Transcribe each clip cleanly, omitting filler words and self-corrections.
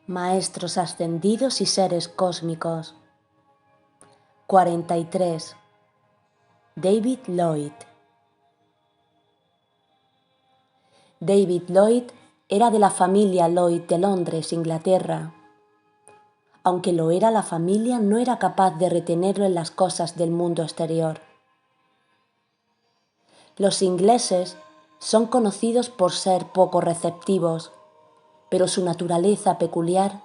Maestros ascendidos y seres cósmicos. 43. David Lloyd. David Lloyd era de la familia Lloyd de Londres, Inglaterra. Aunque lo era, la familia no era capaz de retenerlo en las cosas del mundo exterior. Los ingleses son conocidos por ser poco receptivos, pero su naturaleza peculiar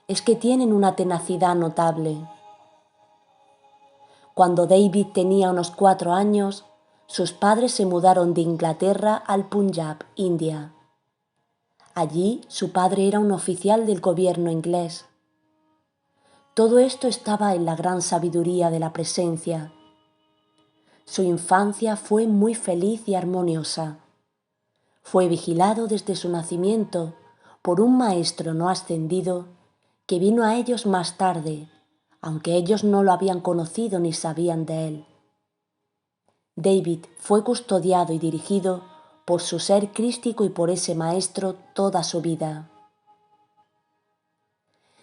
es que tienen una tenacidad notable. Cuando David tenía unos 4 años, sus padres se mudaron de Inglaterra al Punjab, India. Allí su padre era un oficial del gobierno inglés. Todo esto estaba en la gran sabiduría de la presencia. Su infancia fue muy feliz y armoniosa. Fue vigilado desde su nacimiento por un maestro no ascendido que vino a ellos más tarde, aunque ellos no lo habían conocido ni sabían de él. David fue custodiado y dirigido por su ser crístico y por ese maestro toda su vida.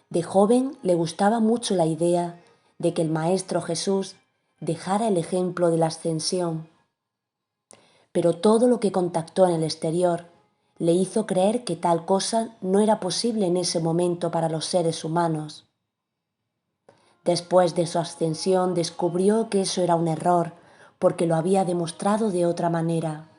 De joven le gustaba mucho la idea de que el Maestro Jesús dejara el ejemplo de la ascensión, pero todo lo que contactó en el exterior le hizo creer que tal cosa no era posible en ese momento para los seres humanos. Después de su ascensión descubrió que eso era un error porque lo había demostrado de otra manera.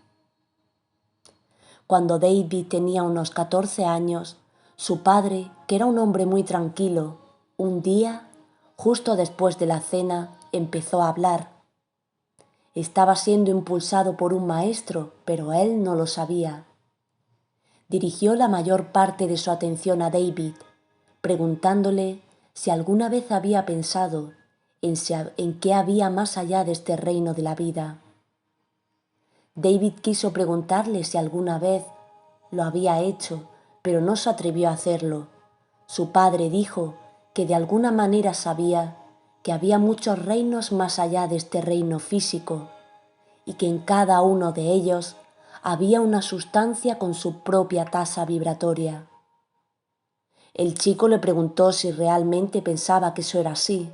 Cuando David tenía unos 14 años, su padre, que era un hombre muy tranquilo, un día, justo después de la cena, empezó a hablar. Estaba siendo impulsado por un maestro, pero él no lo sabía. Dirigió la mayor parte de su atención a David, preguntándole si alguna vez había pensado en qué había más allá de este reino de la vida. David quiso preguntarle si alguna vez lo había hecho, pero no se atrevió a hacerlo. Su padre dijo que de alguna manera sabía que había muchos reinos más allá de este reino físico y que en cada uno de ellos había una sustancia con su propia tasa vibratoria. El chico le preguntó si realmente pensaba que eso era así,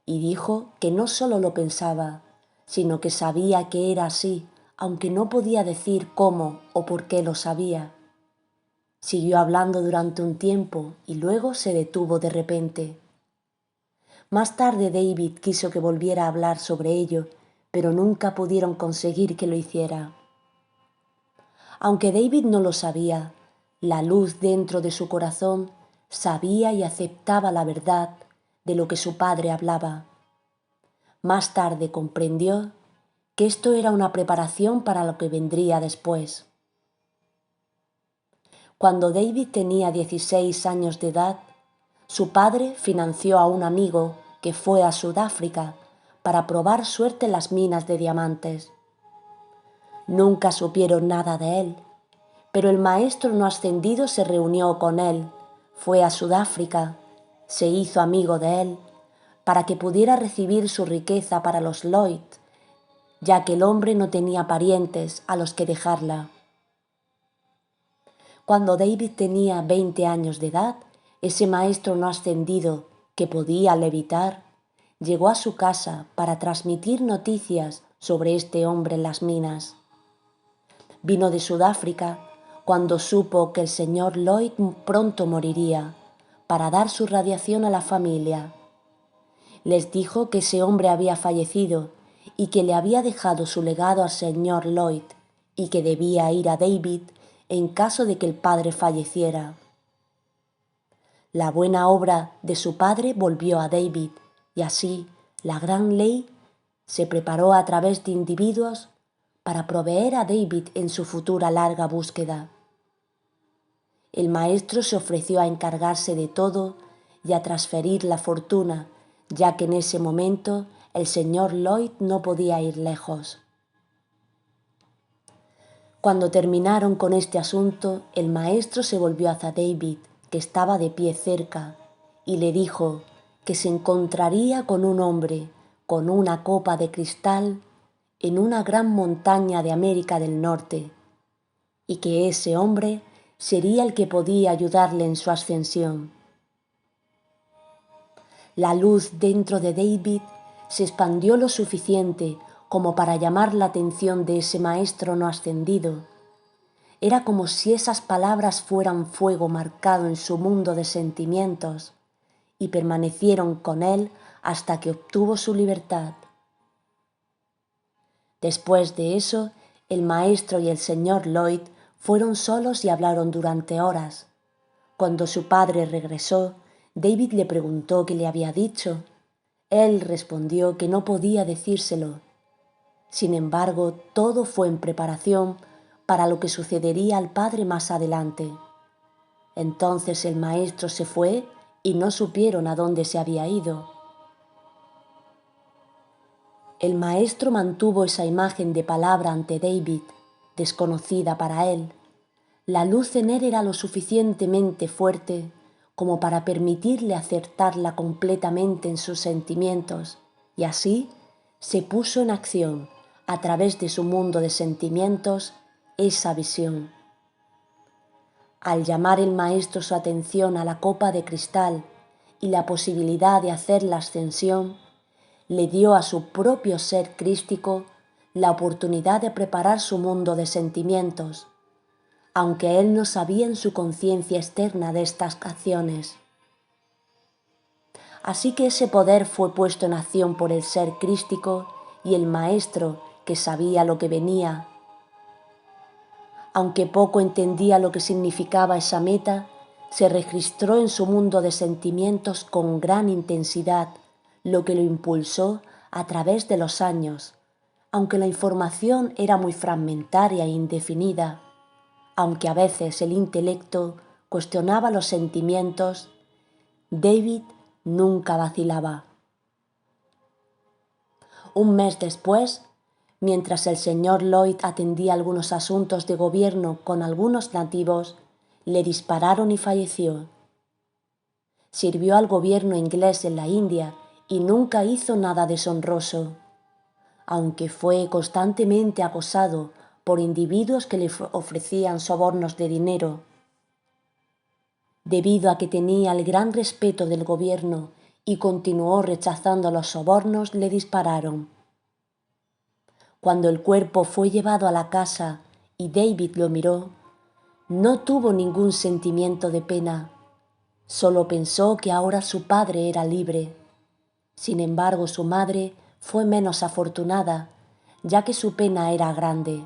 y dijo que no solo lo pensaba, sino que sabía que era así, aunque no podía decir cómo o por qué lo sabía. Siguió hablando durante un tiempo y luego se detuvo de repente. Más tarde David quiso que volviera a hablar sobre ello, pero nunca pudieron conseguir que lo hiciera. Aunque David no lo sabía, la luz dentro de su corazón sabía y aceptaba la verdad de lo que su padre hablaba. Más tarde comprendió que esto era una preparación para lo que vendría después. Cuando David tenía 16 años de edad, su padre financió a un amigo que fue a Sudáfrica para probar suerte en las minas de diamantes. Nunca supieron nada de él, pero el maestro no ascendido se reunió con él, fue a Sudáfrica, se hizo amigo de él, para que pudiera recibir su riqueza para los Lloyd, ya que el hombre no tenía parientes a los que dejarla. Cuando David tenía 20 años de edad, ese maestro no ascendido, que podía levitar, llegó a su casa para transmitir noticias sobre este hombre en las minas. Vino de Sudáfrica cuando supo que el señor Lloyd pronto moriría, para dar su radiación a la familia. Les dijo que ese hombre había fallecido y que le había dejado su legado al señor Lloyd y que debía ir a David en caso de que el padre falleciera. La buena obra de su padre volvió a David y así la gran ley se preparó a través de individuos para proveer a David en su futura larga búsqueda. El maestro se ofreció a encargarse de todo y a transferir la fortuna, ya que en ese momento el señor Lloyd no podía ir lejos. Cuando terminaron con este asunto, el maestro se volvió hacia David, que estaba de pie cerca, y le dijo que se encontraría con un hombre con una copa de cristal en una gran montaña de América del Norte, y que ese hombre sería el que podía ayudarle en su ascensión. La luz dentro de David se expandió lo suficiente como para llamar la atención de ese maestro no ascendido. Era como si esas palabras fueran fuego marcado en su mundo de sentimientos y permanecieron con él hasta que obtuvo su libertad. Después de eso, el maestro y el señor Lloyd fueron solos y hablaron durante horas. Cuando su padre regresó, David le preguntó qué le había dicho. Él respondió que no podía decírselo. Sin embargo, todo fue en preparación para lo que sucedería al padre más adelante. Entonces el maestro se fue y no supieron a dónde se había ido. El maestro mantuvo esa imagen de palabra ante David, desconocida para él. La luz en él era lo suficientemente fuerte como para permitirle acertarla completamente en sus sentimientos, y así se puso en acción, a través de su mundo de sentimientos, esa visión. Al llamar el maestro su atención a la copa de cristal y la posibilidad de hacer la ascensión, le dio a su propio ser crístico la oportunidad de preparar su mundo de sentimientos, aunque él no sabía en su conciencia externa de estas acciones. Así que ese poder fue puesto en acción por el ser crístico y el maestro que sabía lo que venía. Aunque poco entendía lo que significaba esa meta, se registró en su mundo de sentimientos con gran intensidad, lo que lo impulsó a través de los años, aunque la información era muy fragmentaria e indefinida. Aunque a veces el intelecto cuestionaba los sentimientos, David nunca vacilaba. Un mes después, mientras el señor Lloyd atendía algunos asuntos de gobierno con algunos nativos, le dispararon y falleció. Sirvió al gobierno inglés en la India y nunca hizo nada deshonroso, aunque fue constantemente acosado por individuos que le ofrecían sobornos de dinero. Debido a que tenía el gran respeto del gobierno y continuó rechazando los sobornos, le dispararon. Cuando el cuerpo fue llevado a la casa y David lo miró, no tuvo ningún sentimiento de pena, solo pensó que ahora su padre era libre. Sin embargo, su madre fue menos afortunada, ya que su pena era grande.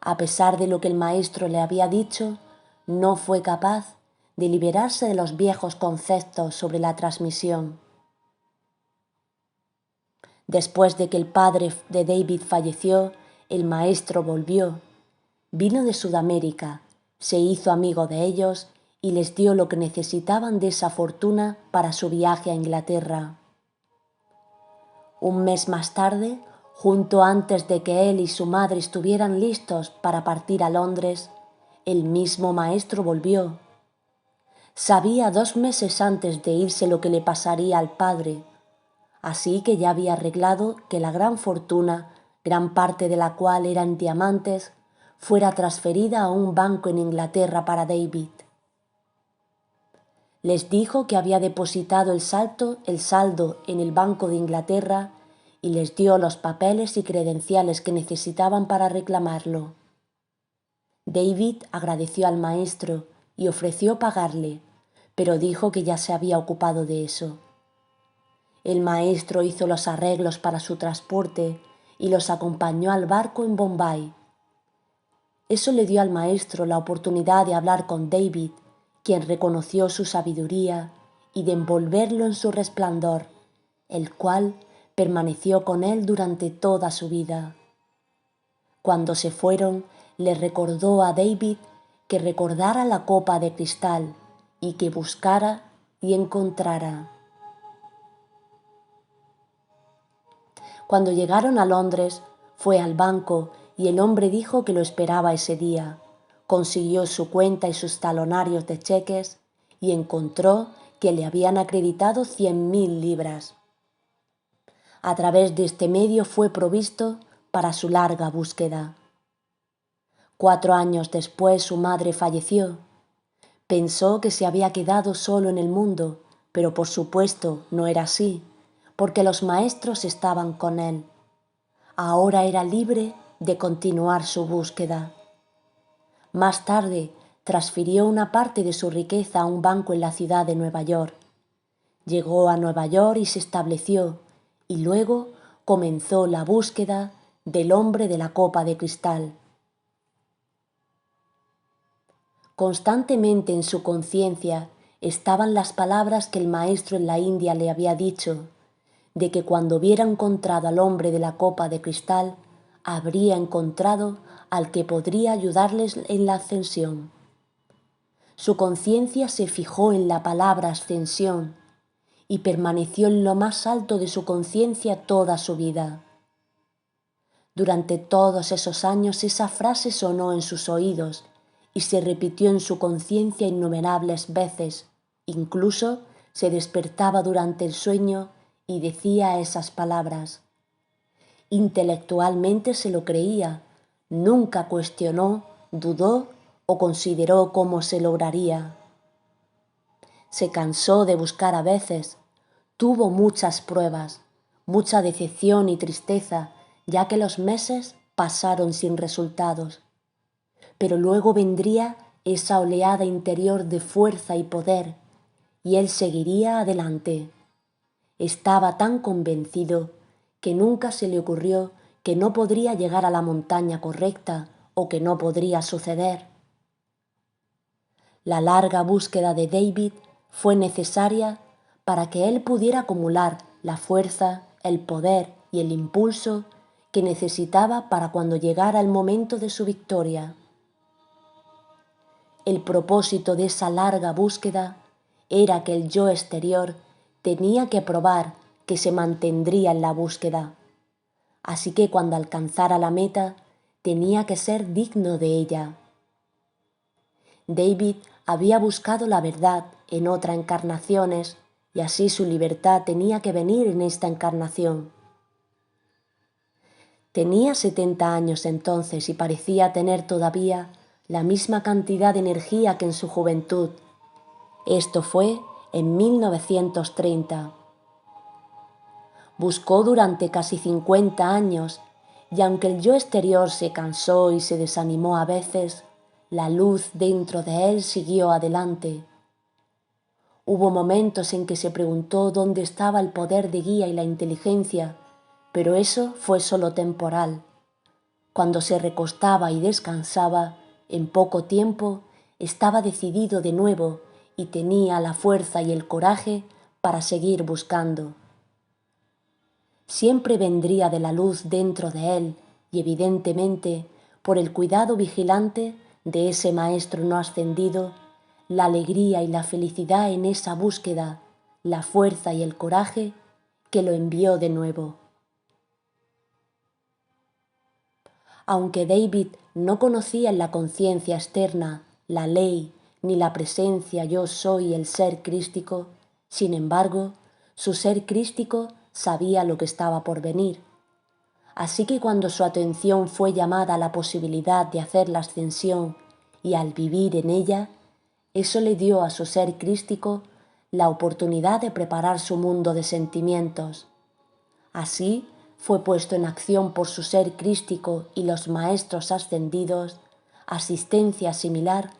A pesar de lo que el maestro le había dicho, no fue capaz de liberarse de los viejos conceptos sobre la transmisión. Después de que el padre de David falleció, el maestro volvió. Vino de Sudamérica, se hizo amigo de ellos y les dio lo que necesitaban de esa fortuna para su viaje a Inglaterra. Un mes más tarde, justo antes de que él y su madre estuvieran listos para partir a Londres, el mismo maestro volvió. Sabía 2 meses antes de irse lo que le pasaría al padre, así que ya había arreglado que la gran fortuna, gran parte de la cual eran diamantes, fuera transferida a un banco en Inglaterra para David. Les dijo que había depositado el saldo en el Banco de Inglaterra y les dio los papeles y credenciales que necesitaban para reclamarlo. David agradeció al maestro y ofreció pagarle, pero dijo que ya se había ocupado de eso. El maestro hizo los arreglos para su transporte y los acompañó al barco en Bombay. Eso le dio al maestro la oportunidad de hablar con David, quien reconoció su sabiduría y de envolverlo en su resplandor, el cual permaneció con él durante toda su vida. Cuando se fueron, le recordó a David que recordara la copa de cristal y que buscara y encontrara. Cuando llegaron a Londres, fue al banco y el hombre dijo que lo esperaba ese día. Consiguió su cuenta y sus talonarios de cheques y encontró que le habían acreditado 100.000 libras. A través de este medio fue provisto para su larga búsqueda. 4 años después su madre falleció. Pensó que se había quedado solo en el mundo, pero por supuesto no era así, porque los maestros estaban con él. Ahora era libre de continuar su búsqueda. Más tarde, transfirió una parte de su riqueza a un banco en la ciudad de Nueva York. Llegó a Nueva York y se estableció, y luego comenzó la búsqueda del hombre de la copa de cristal. Constantemente en su conciencia estaban las palabras que el maestro en la India le había dicho, de que cuando hubiera encontrado al hombre de la copa de cristal, habría encontrado al que podría ayudarles en la ascensión. Su conciencia se fijó en la palabra ascensión y permaneció en lo más alto de su conciencia toda su vida. Durante todos esos años esa frase sonó en sus oídos y se repitió en su conciencia innumerables veces, incluso se despertaba durante el sueño y decía esas palabras. Intelectualmente se lo creía, nunca cuestionó, dudó o consideró cómo se lograría. Se cansó de buscar a veces, tuvo muchas pruebas, mucha decepción y tristeza, ya que los meses pasaron sin resultados. Pero luego vendría esa oleada interior de fuerza y poder, y él seguiría adelante. Estaba tan convencido que nunca se le ocurrió que no podría llegar a la montaña correcta o que no podría suceder. La larga búsqueda de David fue necesaria para que él pudiera acumular la fuerza, el poder y el impulso que necesitaba para cuando llegara el momento de su victoria. El propósito de esa larga búsqueda era que el yo exterior tenía que probar que se mantendría en la búsqueda. Así que cuando alcanzara la meta, tenía que ser digno de ella. David había buscado la verdad en otras encarnaciones y así su libertad tenía que venir en esta encarnación. Tenía 70 años entonces y parecía tener todavía la misma cantidad de energía que en su juventud. Esto fue en 1930. Buscó durante casi 50 años y aunque el yo exterior se cansó y se desanimó a veces, la luz dentro de él siguió adelante. Hubo momentos en que se preguntó dónde estaba el poder de guía y la inteligencia, pero eso fue solo temporal. Cuando se recostaba y descansaba, en poco tiempo estaba decidido de nuevo y tenía la fuerza y el coraje para seguir buscando. Siempre vendría de la luz dentro de él y evidentemente, por el cuidado vigilante de ese maestro no ascendido, la alegría y la felicidad en esa búsqueda, la fuerza y el coraje que lo envió de nuevo. Aunque David no conocía en la conciencia externa la ley ni la presencia yo soy el ser crístico, sin embargo, su ser crístico sabía lo que estaba por venir. Así que cuando su atención fue llamada a la posibilidad de hacer la ascensión y al vivir en ella, eso le dio a su ser crístico la oportunidad de preparar su mundo de sentimientos. Así fue puesto en acción por su ser crístico y los maestros ascendidos asistencia similar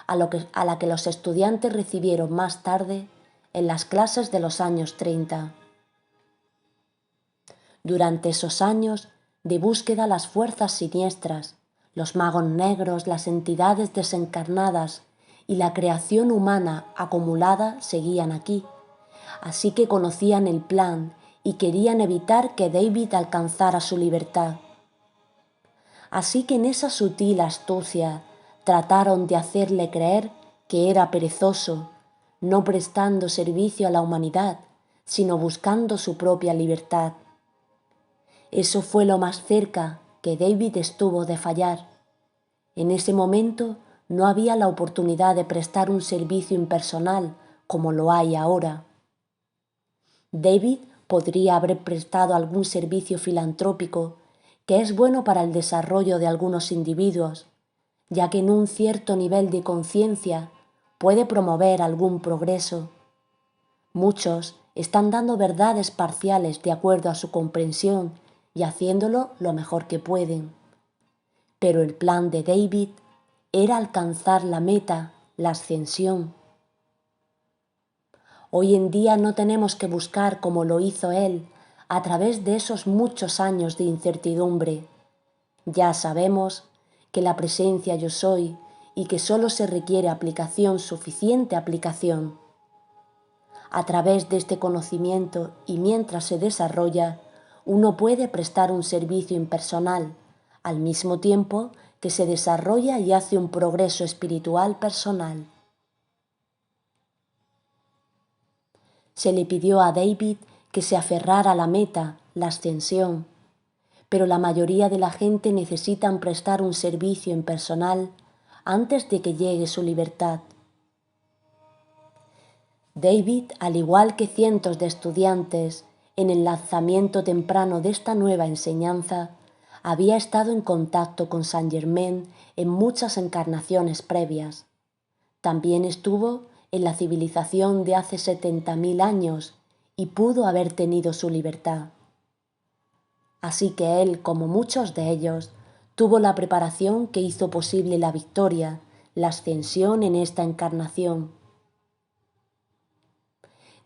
a la que los estudiantes recibieron más tarde en las clases de los años 30. Durante esos años de búsqueda las fuerzas siniestras, los magos negros, las entidades desencarnadas y la creación humana acumulada seguían aquí, así que conocían el plan y querían evitar que David alcanzara su libertad. Así que en esa sutil astucia trataron de hacerle creer que era perezoso, no prestando servicio a la humanidad, sino buscando su propia libertad. Eso fue lo más cerca que David estuvo de fallar. En ese momento no había la oportunidad de prestar un servicio impersonal como lo hay ahora. David podría haber prestado algún servicio filantrópico que es bueno para el desarrollo de algunos individuos, ya que en un cierto nivel de conciencia puede promover algún progreso. Muchos están dando verdades parciales de acuerdo a su comprensión y haciéndolo lo mejor que pueden. Pero el plan de David era alcanzar la meta, la ascensión. Hoy en día no tenemos que buscar como lo hizo él a través de esos muchos años de incertidumbre. Ya sabemos que la presencia yo soy y que solo se requiere aplicación, suficiente aplicación. A través de este conocimiento y mientras se desarrolla, uno puede prestar un servicio impersonal, al mismo tiempo que se desarrolla y hace un progreso espiritual personal. Se le pidió a David que se aferrara a la meta, la ascensión, pero la mayoría de la gente necesitan prestar un servicio impersonal antes de que llegue su libertad. David, al igual que cientos de estudiantes, en el lanzamiento temprano de esta nueva enseñanza, había estado en contacto con Saint Germain en muchas encarnaciones previas. También estuvo en la civilización de hace 70.000 años y pudo haber tenido su libertad. Así que él, como muchos de ellos, tuvo la preparación que hizo posible la victoria, la ascensión en esta encarnación.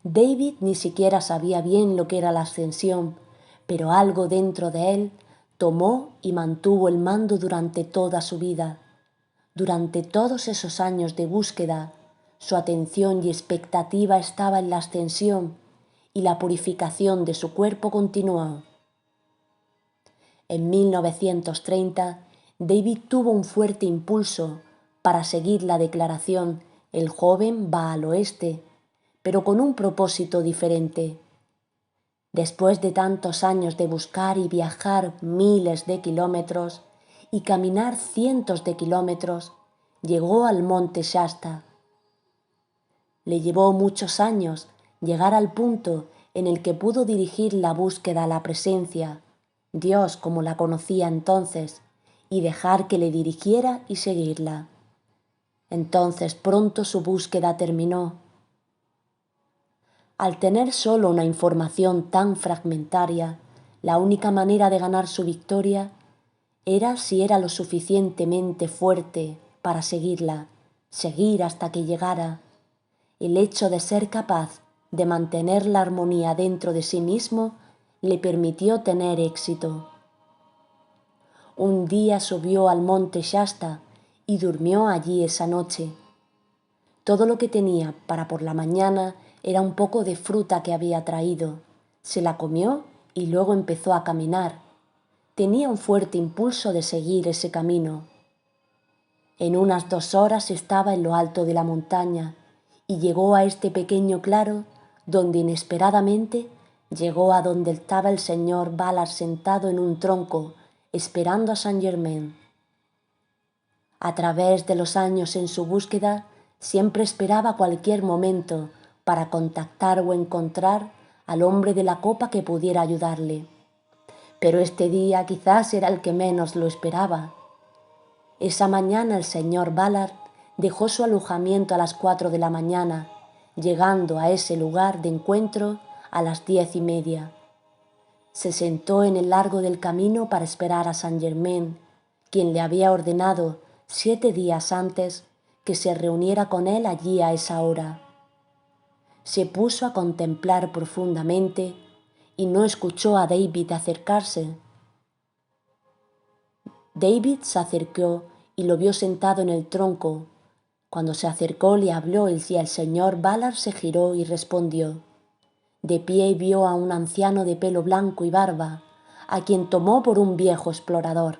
David ni siquiera sabía bien lo que era la ascensión, pero algo dentro de él tomó y mantuvo el mando durante toda su vida. Durante todos esos años de búsqueda, su atención y expectativa estaba en la ascensión y la purificación de su cuerpo continuó. En 1930, David tuvo un fuerte impulso para seguir la declaración «El joven va al oeste», pero con un propósito diferente. Después de tantos años de buscar y viajar miles de kilómetros y caminar cientos de kilómetros, llegó al monte Shasta. Le llevó muchos años llegar al punto en el que pudo dirigir la búsqueda a la presencia, Dios como la conocía entonces, y dejar que le dirigiera y seguirla. Entonces pronto su búsqueda terminó. Al tener solo una información tan fragmentaria, la única manera de ganar su victoria era si era lo suficientemente fuerte para seguirla, seguir hasta que llegara. El hecho de ser capaz de mantener la armonía dentro de sí mismo le permitió tener éxito. Un día subió al monte Shasta y durmió allí esa noche. Todo lo que tenía para por la mañana era un poco de fruta que había traído. Se la comió y luego empezó a caminar. Tenía un fuerte impulso de seguir ese camino. En unas 2 horas estaba en lo alto de la montaña y llegó a este pequeño claro donde inesperadamente llegó a donde estaba el señor Ballard sentado en un tronco esperando a Saint Germain. A través de los años en su búsqueda siempre esperaba cualquier momento para contactar o encontrar al hombre de la copa que pudiera ayudarle. Pero este día quizás era el que menos lo esperaba. Esa mañana el señor Ballard dejó su alojamiento a las 4 de la mañana, llegando a ese lugar de encuentro a las 10:30. Se sentó en el largo del camino para esperar a Saint Germain, quien le había ordenado 7 días antes que se reuniera con él allí a esa hora. Se puso a contemplar profundamente y no escuchó a David acercarse. David se acercó y lo vio sentado en el tronco. Cuando se acercó le habló y el señor Ballard se giró y respondió. De pie vio a un anciano de pelo blanco y barba, a quien tomó por un viejo explorador.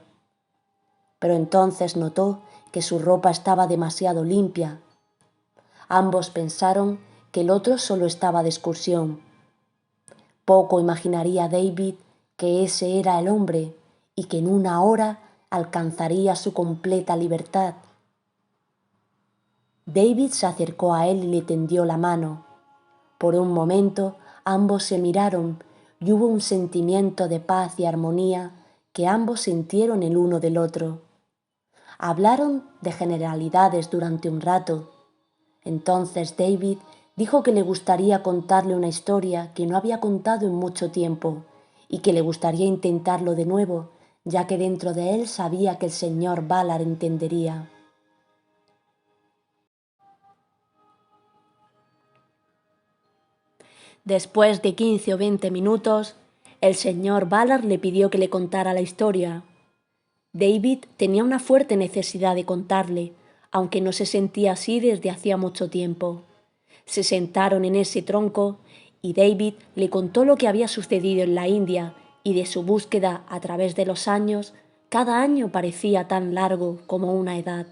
Pero entonces notó que su ropa estaba demasiado limpia. Ambos pensaron que el otro solo estaba de excursión. Poco imaginaría David que ese era el hombre y que en una hora alcanzaría su completa libertad. David se acercó a él y le tendió la mano. Por un momento ambos se miraron y hubo un sentimiento de paz y armonía que ambos sintieron el uno del otro. Hablaron de generalidades durante un rato. Entonces David dijo que le gustaría contarle una historia que no había contado en mucho tiempo y que le gustaría intentarlo de nuevo, ya que dentro de él sabía que el señor Valar entendería. Después de 15 o 20 minutos, el señor Valar le pidió que le contara la historia. David tenía una fuerte necesidad de contarle, aunque no se sentía así desde hacía mucho tiempo. Se sentaron en ese tronco y David le contó lo que había sucedido en la India y de su búsqueda a través de los años. Cada año parecía tan largo como una edad.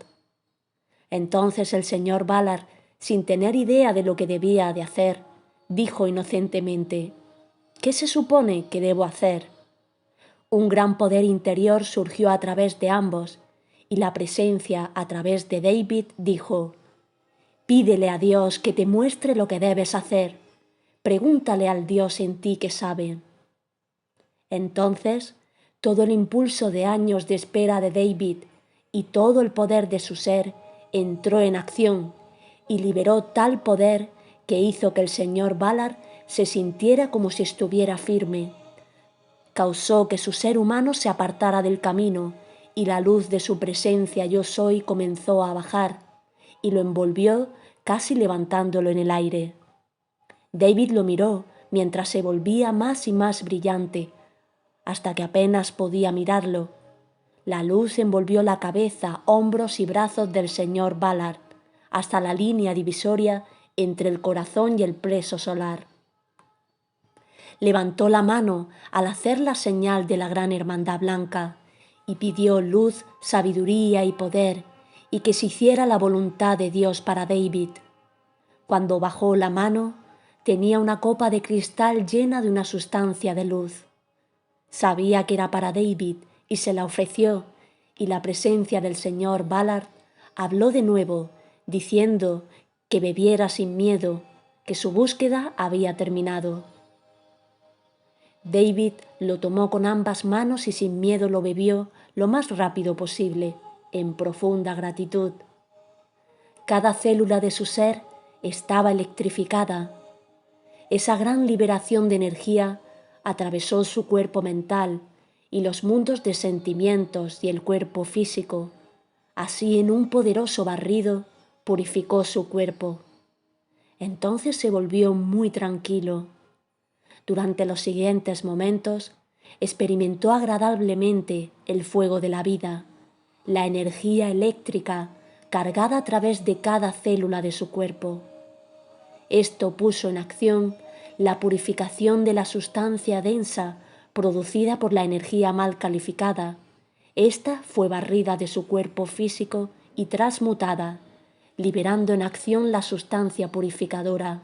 Entonces el señor Valar, sin tener idea de lo que debía de hacer, dijo inocentemente: «¿Qué se supone que debo hacer?». Un gran poder interior surgió a través de ambos, y la presencia a través de David dijo: «Pídele a Dios que te muestre lo que debes hacer. Pregúntale al Dios en ti que sabe». Entonces, todo el impulso de años de espera de David y todo el poder de su ser entró en acción y liberó tal poder que hizo que el señor Valar se sintiera como si estuviera firme. Causó que su ser humano se apartara del camino y la luz de su presencia yo soy comenzó a bajar y lo envolvió casi levantándolo en el aire. David lo miró mientras se volvía más y más brillante, hasta que apenas podía mirarlo. La luz envolvió la cabeza, hombros y brazos del señor Valar, hasta la línea divisoria entre el corazón y el plexo solar. Levantó la mano al hacer la señal de la gran hermandad blanca y pidió luz, sabiduría y poder, y que se hiciera la voluntad de Dios para David. Cuando bajó la mano, tenía una copa de cristal llena de una sustancia de luz. Sabía que era para David y se la ofreció, y la presencia del señor Valar habló de nuevo, diciendo que bebiera sin miedo, que su búsqueda había terminado. David lo tomó con ambas manos y sin miedo lo bebió lo más rápido posible, en profunda gratitud. Cada célula de su ser estaba electrificada. Esa gran liberación de energía atravesó su cuerpo mental y los mundos de sentimientos y el cuerpo físico. Así, en un poderoso barrido, purificó su cuerpo. Entonces se volvió muy tranquilo. Durante los siguientes momentos, experimentó agradablemente el fuego de la vida, la energía eléctrica cargada a través de cada célula de su cuerpo. Esto puso en acción la purificación de la sustancia densa producida por la energía mal calificada. Esta fue barrida de su cuerpo físico y transmutada, liberando en acción la sustancia purificadora.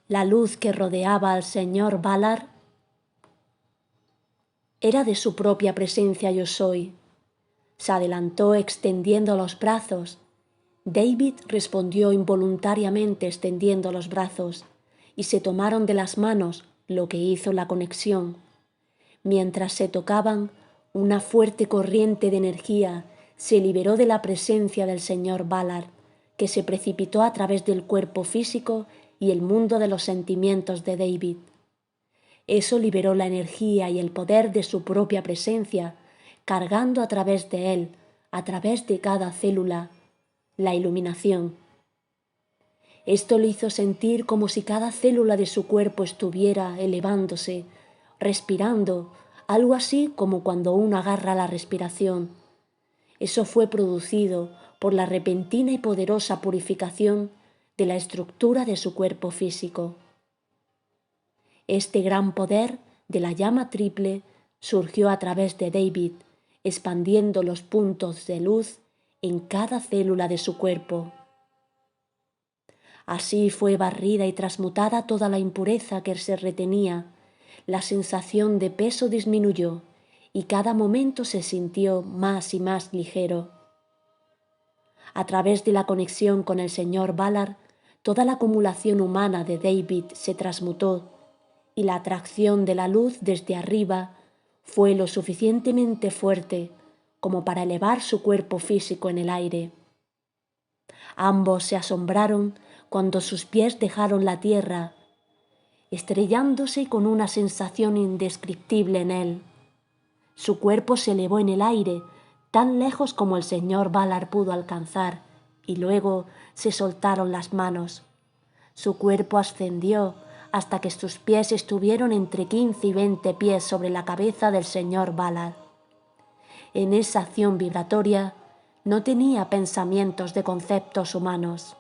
La luz que rodeaba al señor Valar era de su propia presencia yo soy. Se adelantó extendiendo los brazos. David respondió involuntariamente extendiendo los brazos y se tomaron de las manos, lo que hizo la conexión. Mientras se tocaban, una fuerte corriente de energía se liberó de la presencia del señor Valar, que se precipitó a través del cuerpo físico y el mundo de los sentimientos de David. Eso liberó la energía y el poder de su propia presencia, cargando a través de él, a través de cada célula, la iluminación. Esto le hizo sentir como si cada célula de su cuerpo estuviera elevándose, respirando, algo así como cuando uno agarra la respiración. Eso fue producido por la repentina y poderosa purificación de la estructura de su cuerpo físico. Este gran poder de la llama triple surgió a través de David, expandiendo los puntos de luz en cada célula de su cuerpo. Así fue barrida y transmutada toda la impureza que se retenía, la sensación de peso disminuyó y cada momento se sintió más y más ligero. A través de la conexión con el señor Valar, toda la acumulación humana de David se transmutó y la atracción de la luz desde arriba fue lo suficientemente fuerte como para elevar su cuerpo físico en el aire. Ambos se asombraron cuando sus pies dejaron la tierra, estrellándose con una sensación indescriptible en él. Su cuerpo se elevó en el aire, tan lejos como el señor Valar pudo alcanzar, y luego se soltaron las manos. Su cuerpo ascendió hasta que sus pies estuvieron entre 15 y 20 pies sobre la cabeza del señor Valar. En esa acción vibratoria no tenía pensamientos de conceptos humanos.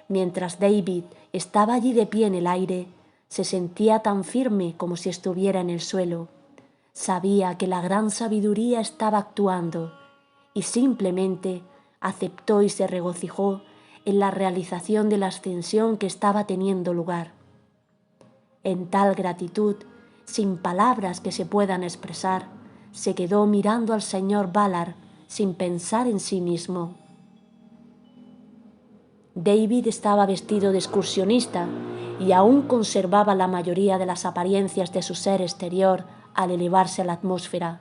Mientras David estaba allí de pie en el aire, se sentía tan firme como si estuviera en el suelo. Sabía que la gran sabiduría estaba actuando y simplemente aceptó y se regocijó en la realización de la ascensión que estaba teniendo lugar. En tal gratitud, sin palabras que se puedan expresar, se quedó mirando al señor Valar sin pensar en sí mismo. David estaba vestido de excursionista y aún conservaba la mayoría de las apariencias de su ser exterior al elevarse a la atmósfera.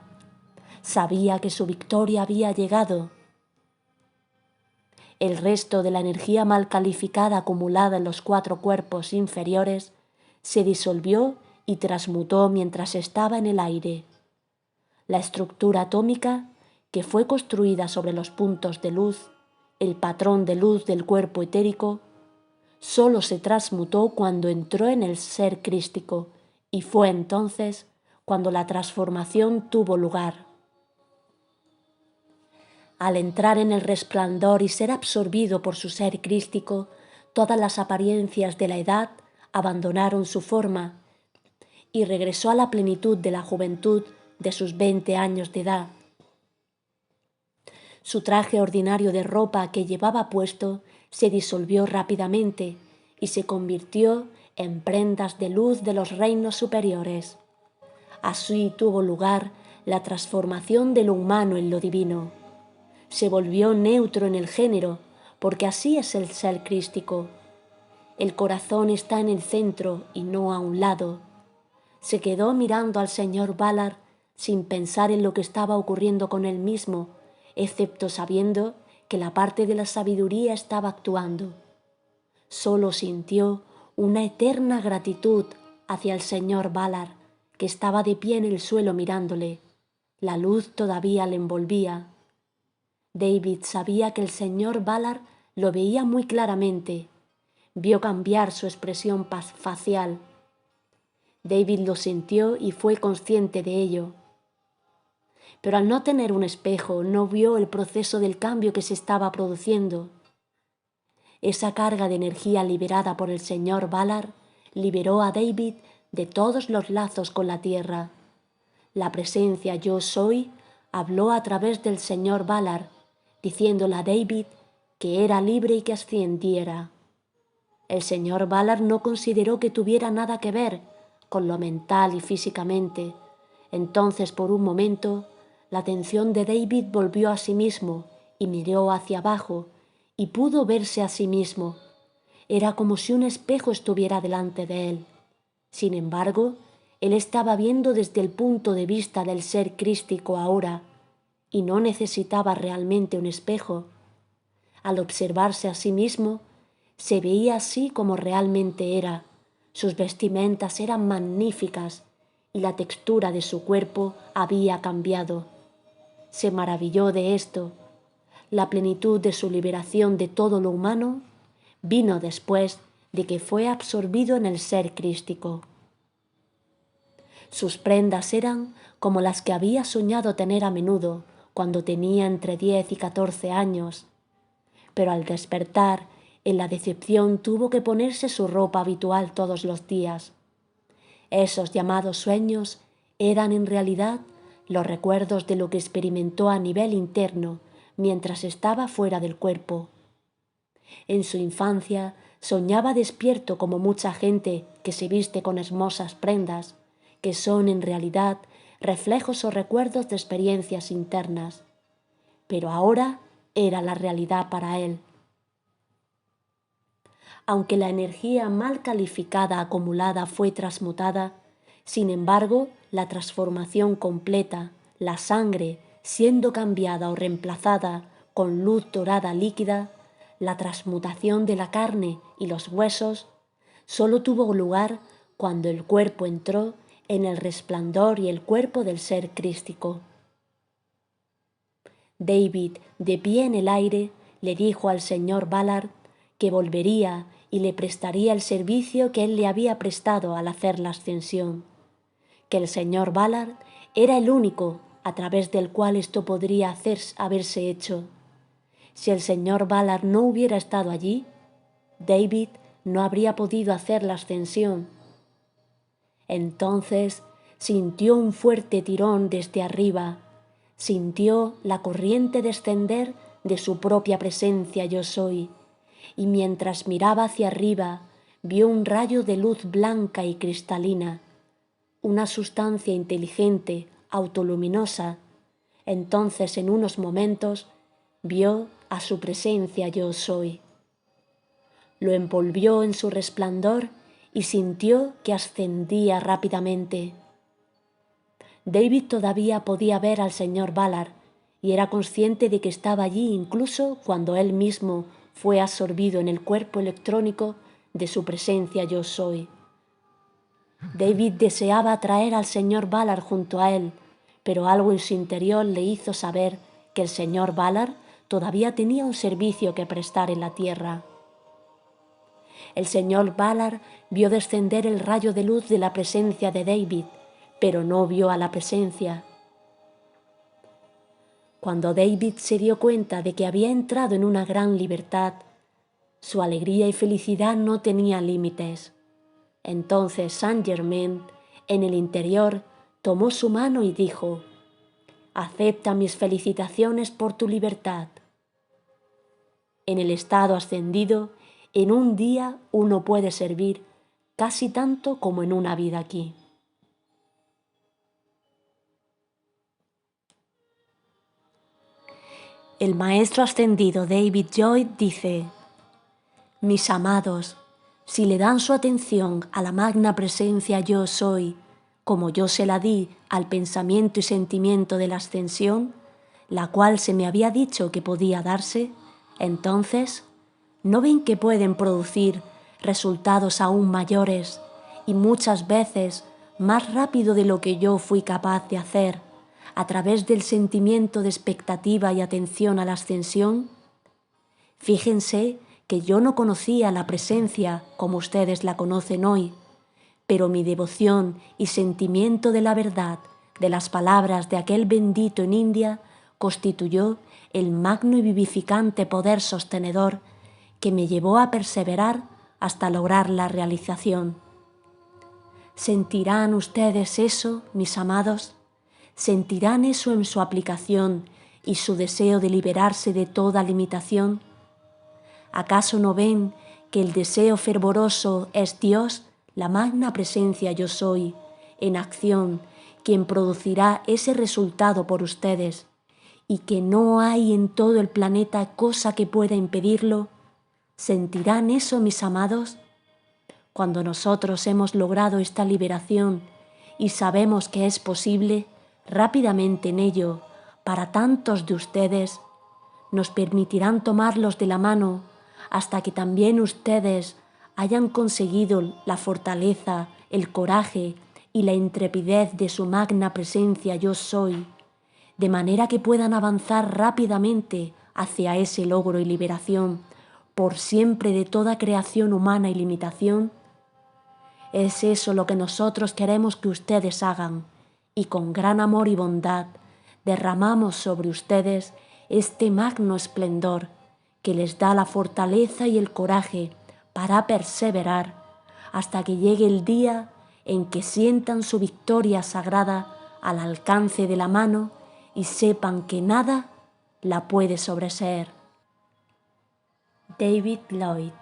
Sabía que su victoria había llegado. El resto de la energía mal calificada acumulada en los 4 cuerpos inferiores se disolvió y transmutó mientras estaba en el aire. La estructura atómica, que fue construida sobre los puntos de luz, el patrón de luz del cuerpo etérico, solo se transmutó cuando entró en el ser crístico, y fue entonces cuando la transformación tuvo lugar. Al entrar en el resplandor y ser absorbido por su ser crístico, todas las apariencias de la edad abandonaron su forma y regresó a la plenitud de la juventud de sus 20 años de edad. Su traje ordinario de ropa que llevaba puesto se disolvió rápidamente y se convirtió en prendas de luz de los reinos superiores. Así tuvo lugar la transformación de lo humano en lo divino. Se volvió neutro en el género, porque así es el ser crístico. El corazón está en el centro y no a un lado. Se quedó mirando al señor Valar sin pensar en lo que estaba ocurriendo con él mismo, excepto sabiendo que la parte de la sabiduría estaba actuando. Solo sintió una eterna gratitud hacia el señor Valar, que estaba de pie en el suelo mirándole. La luz todavía le envolvía. David sabía que el señor Valar lo veía muy claramente. Vio cambiar su expresión facial. David lo sintió y fue consciente de ello. Pero al no tener un espejo, no vio el proceso del cambio que se estaba produciendo. Esa carga de energía liberada por el señor Valar liberó a David de todos los lazos con la tierra. La presencia Yo Soy habló a través del señor Valar, diciéndole a David que era libre y que ascendiera. El señor Valar no consideró que tuviera nada que ver con lo mental y físicamente. Entonces, por un momento, la atención de David volvió a sí mismo y miró hacia abajo y pudo verse a sí mismo. Era como si un espejo estuviera delante de él. Sin embargo, él estaba viendo desde el punto de vista del ser crístico ahora, y no necesitaba realmente un espejo. Al observarse a sí mismo, se veía así como realmente era. Sus vestimentas eran magníficas y la textura de su cuerpo había cambiado. Se maravilló de esto. La plenitud de su liberación de todo lo humano vino después de que fue absorbido en el ser crístico. Sus prendas eran como las que había soñado tener a menudo cuando tenía entre 10 y 14 años, pero al despertar en la decepción tuvo que ponerse su ropa habitual todos los días. Esos llamados sueños eran en realidad los recuerdos de lo que experimentó a nivel interno mientras estaba fuera del cuerpo. En su infancia soñaba despierto como mucha gente que se viste con hermosas prendas, que son en realidad reflejos o recuerdos de experiencias internas. Pero ahora era la realidad para él. Aunque la energía mal calificada acumulada fue transmutada, Sin embargo, la transformación completa, la sangre siendo cambiada o reemplazada con luz dorada líquida, la transmutación de la carne y los huesos, solo tuvo lugar cuando el cuerpo entró en el resplandor y el cuerpo del ser crístico. David, de pie en el aire, le dijo al señor Ballard que volvería y le prestaría el servicio que él le había prestado al hacer la ascensión, que el señor Ballard era el único a través del cual esto podría haberse hecho. Si el señor Ballard no hubiera estado allí, David no habría podido hacer la ascensión. Entonces sintió un fuerte tirón desde arriba, sintió la corriente descender de su propia presencia yo soy, y mientras miraba hacia arriba vio un rayo de luz blanca y cristalina, una sustancia inteligente, autoluminosa. Entonces en unos momentos vio a su presencia yo soy. Lo envolvió en su resplandor y sintió que ascendía rápidamente. David todavía podía ver al señor Ballard y era consciente de que estaba allí incluso cuando él mismo fue absorbido en el cuerpo electrónico de su presencia yo soy. David deseaba atraer al señor Ballard junto a él, pero algo en su interior le hizo saber que el señor Ballard todavía tenía un servicio que prestar en la tierra. El señor Ballard vio descender el rayo de luz de la presencia de David, pero no vio a la presencia. Cuando David se dio cuenta de que había entrado en una gran libertad, su alegría y felicidad no tenían límites. Entonces Saint Germain, en el interior, tomó su mano y dijo: «Acepta mis felicitaciones por tu libertad». En el estado ascendido, en un día uno puede servir casi tanto como en una vida aquí. El maestro ascendido David Lloyd dice: «Mis amados, si le dan su atención a la magna presencia yo soy, como yo se la di al pensamiento y sentimiento de la ascensión, la cual se me había dicho que podía darse, entonces, ¿no ven que pueden producir resultados aún mayores y muchas veces más rápido de lo que yo fui capaz de hacer a través del sentimiento de expectativa y atención a la ascensión? Fíjense que yo no conocía la presencia como ustedes la conocen hoy, pero mi devoción y sentimiento de la verdad de las palabras de aquel bendito en India constituyó el magno y vivificante poder sostenedor que me llevó a perseverar hasta lograr la realización. ¿Sentirán ustedes eso, mis amados? ¿Sentirán eso en su aplicación y su deseo de liberarse de toda limitación? ¿Acaso no ven que el deseo fervoroso es Dios, la magna presencia yo soy, en acción, quien producirá ese resultado por ustedes, y que no hay en todo el planeta cosa que pueda impedirlo? ¿Sentirán eso, mis amados? Cuando nosotros hemos logrado esta liberación y sabemos que es posible, rápidamente en ello, para tantos de ustedes, nos permitirán tomarlos de la mano hasta que también ustedes hayan conseguido la fortaleza, el coraje y la intrepidez de su magna presencia yo soy, de manera que puedan avanzar rápidamente hacia ese logro y liberación por siempre de toda creación humana y limitación. Es eso lo que nosotros queremos que ustedes hagan, y con gran amor y bondad derramamos sobre ustedes este magno esplendor que les da la fortaleza y el coraje para perseverar hasta que llegue el día en que sientan su victoria sagrada al alcance de la mano y sepan que nada la puede sobreseer. David Lloyd.